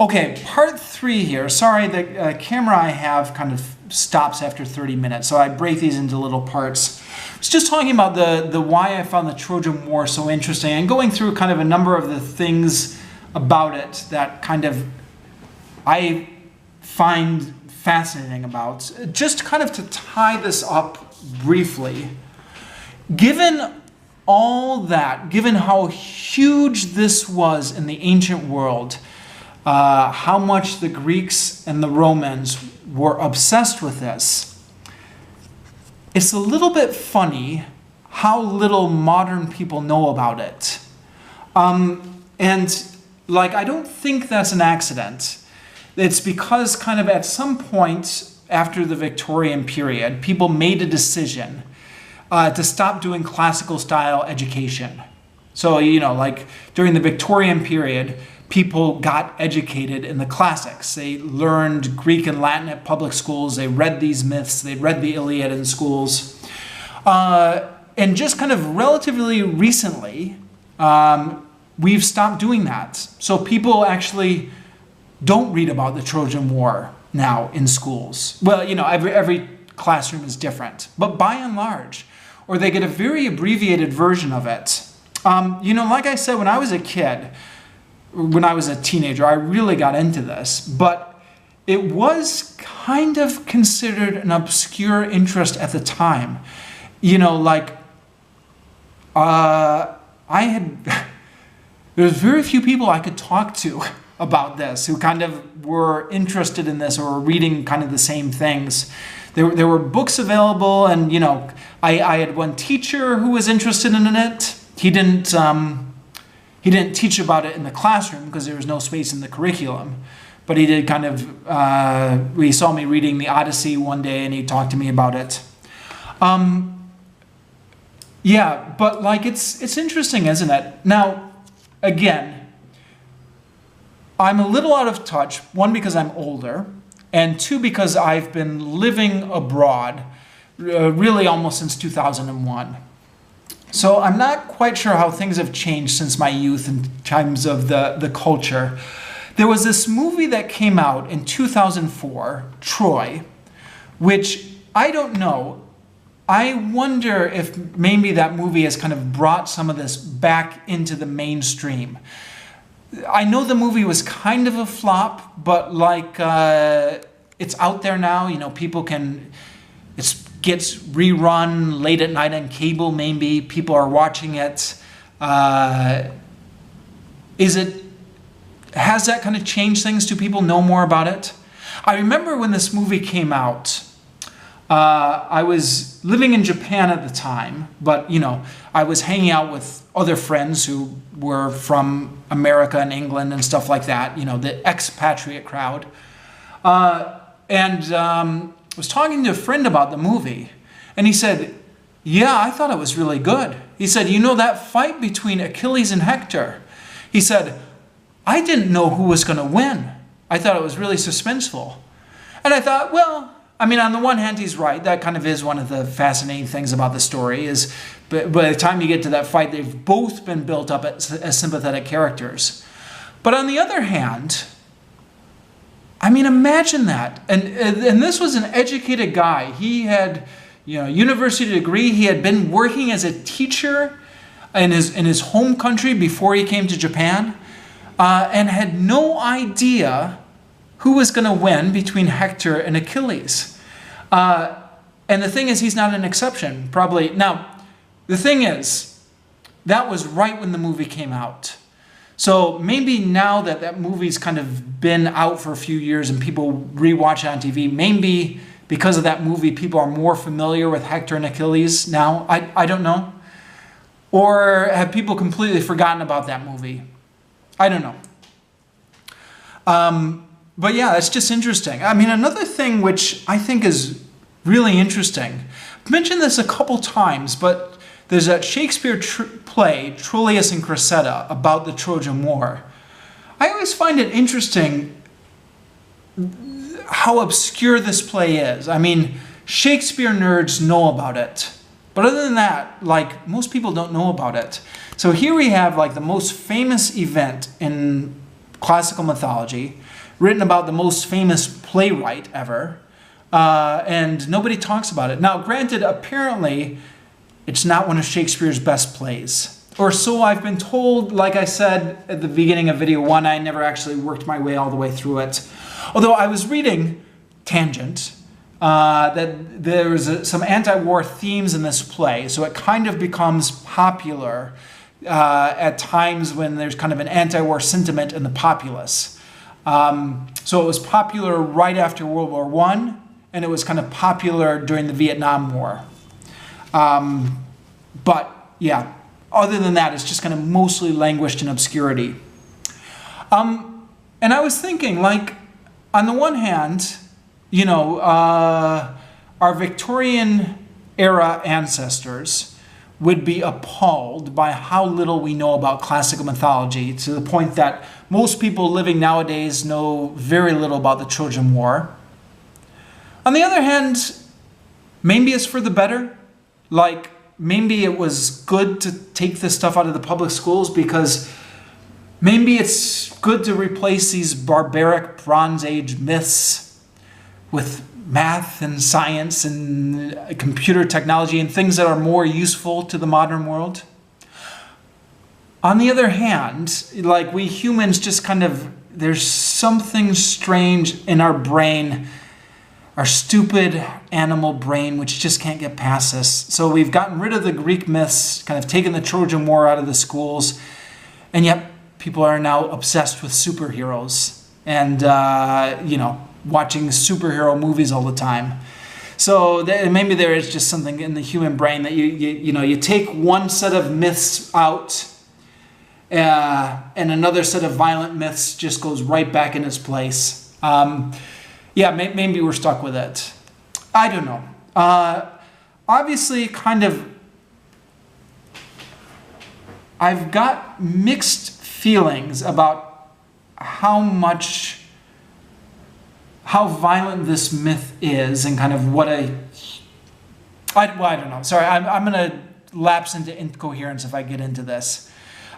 Okay, part 3 here. Sorry, the camera I have kind of stops after 30 minutes, so I break these into little parts. I was just talking about the why I found the Trojan War so interesting and going through kind of a number of the things about it that kind of I find fascinating about. Just kind of to tie this up briefly, given all that, given how huge this was in the ancient world, how much the Greeks and the Romans were obsessed with this, it's a little bit funny how little modern people know about it. And like, I don't think that's an accident. It's because kind of at some point after the Victorian period, people made a decision to stop doing classical style education. So, like during the Victorian period, people got educated in the classics. They learned Greek and Latin at public schools. They read these myths. They read the Iliad in schools. And just kind of relatively recently, we've stopped doing that. So people actually don't read about the Trojan War now in schools. Well, every classroom is different, but by and large, or they get a very abbreviated version of it. Like I said, when I was a kid, when I was a teenager, I really got into this, but it was kind of considered an obscure interest at the time. There was very few people I could talk to about this who kind of were interested in this or were reading kind of the same things. There were books available, and I had one teacher who was interested in it. He didn't teach about it in the classroom because there was no space in the curriculum, but he did kind of. He saw me reading the Odyssey one day, and he talked to me about it. Yeah, but like it's interesting, isn't it? Now, again, I'm a little out of touch. One, because I'm older, and two, because I've been living abroad, really almost since 2001. So I'm not quite sure how things have changed since my youth in terms of the culture. There was this movie that came out in 2004, Troy, which I don't know. I wonder if maybe that movie has kind of brought some of this back into the mainstream. I know the movie was kind of a flop, but like it's out there now. People can. Gets rerun late at night on cable. Maybe people are watching it. Has that kind of changed things? Do people know more about it? I remember when this movie came out. I was living in Japan at the time, but I was hanging out with other friends who were from America and England and stuff like that. The expatriate crowd, and was talking to a friend about the movie, and he said, "Yeah, I thought it was really good." He said, "That fight between Achilles and Hector," he said, "I didn't know who was going to win. I thought it was really suspenseful." And I thought, well, on the one hand, he's right. That kind of is one of the fascinating things about the story is, but by the time you get to that fight, they've both been built up as sympathetic characters. But on the other hand, imagine that. And this was an educated guy. He had, university degree. He had been working as a teacher in his home country before he came to Japan, and had no idea who was going to win between Hector and Achilles. And the thing is, he's not an exception, probably. Now, the thing is, that was right when the movie came out. So maybe now that movie's kind of been out for a few years and people rewatch it on TV, maybe because of that movie, people are more familiar with Hector and Achilles now. I don't know. Or have people completely forgotten about that movie? I don't know. But yeah, that's just interesting. Another thing which I think is really interesting, I've mentioned this a couple times, but there's that Shakespeare play, Troilus and Cressida, about the Trojan War. I always find it interesting how obscure this play is. Shakespeare nerds know about it. But other than that, most people don't know about it. So here we have the most famous event in classical mythology, written about the most famous playwright ever, and nobody talks about it. Now, granted, apparently, it's not one of Shakespeare's best plays. Or so I've been told. Like I said at the beginning of video 1, I never actually worked my way all the way through it. Although I was reading, tangent, that there was some anti-war themes in this play, so it kind of becomes popular at times when there's kind of an anti-war sentiment in the populace. So it was popular right after World War I, and it was kind of popular during the Vietnam War. But yeah, other than that, it's just kind of mostly languished in obscurity. And I was thinking, like, on the one hand, you know, our Victorian era ancestors would be appalled by how little we know about classical mythology, to the point that most people living nowadays know very little about the Trojan War. On the other hand, maybe it's for the better. Like, maybe it was good to take this stuff out of the public schools, because maybe it's good to replace these barbaric Bronze Age myths with math and science and computer technology and things that are more useful to the modern world. On the other hand, like, we humans just kind of, there's something strange in our brain, our stupid animal brain, which just can't get past this. So we've gotten rid of the Greek myths, kind of taken the Trojan War out of the schools, and yet people are now obsessed with superheroes and, you know, watching superhero movies all the time. So maybe there is just something in the human brain that you know, you take one set of myths out, and another set of violent myths just goes right back in its place. Yeah, maybe we're stuck with it. I don't know. Obviously, kind of, I've got mixed feelings about how violent this myth is, and kind of what I don't know. Sorry, I'm going to lapse into incoherence if I get into this.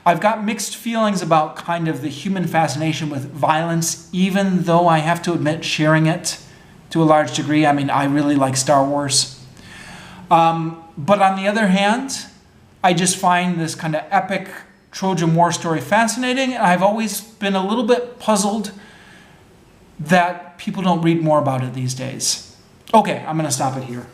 I've got mixed feelings about kind of the human fascination with violence, even though I have to admit sharing it to a large degree. I mean, I really like Star Wars. But on the other hand, I just find this kind of epic Trojan War story fascinating, and I've always been a little bit puzzled that people don't read more about it these days. Okay, I'm going to stop it here.